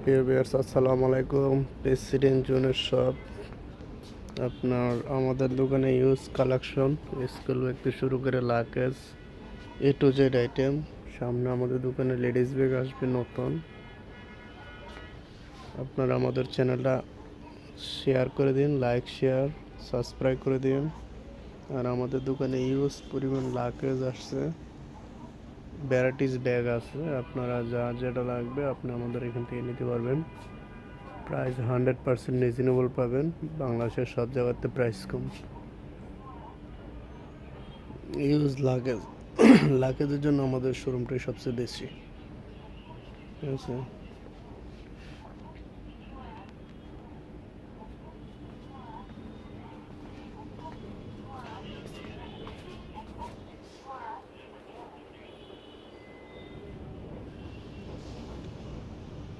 প্রিয় ভিউয়ার্স, আসসালামু আলাইকুম। প্রেসিডেন্ট জুনের শপ। আপনার আমাদের দোকানে ইউজ কালেকশন, স্কুল ব্যাগ থেকে শুরু করে luggage, A to Z item. সামনে আমাদের দোকানে লেডিস ব্যাগ আসবে নতুন। আপনারা আমাদের চ্যানেলটা শেয়ার করে দিন, লাইক শেয়ার সাবস্ক্রাইব করে দিন। আর আমাদের দোকানে ইউজ পরিমাণ লাকেজ আসছে, ভ্যারাইটিস ব্যাগ আছে। আপনারা যেটা লাগবে আপনি আমাদের এখান থেকে নিতে পারবেন। প্রাইস 100% রিজনেবল পাবেন। বাংলাদেশের সব জায়গাতে প্রাইস কম। ইউজ লাগেজের জন্য আমাদের শোরুমটাই সবচেয়ে বেশি, ঠিক আছে।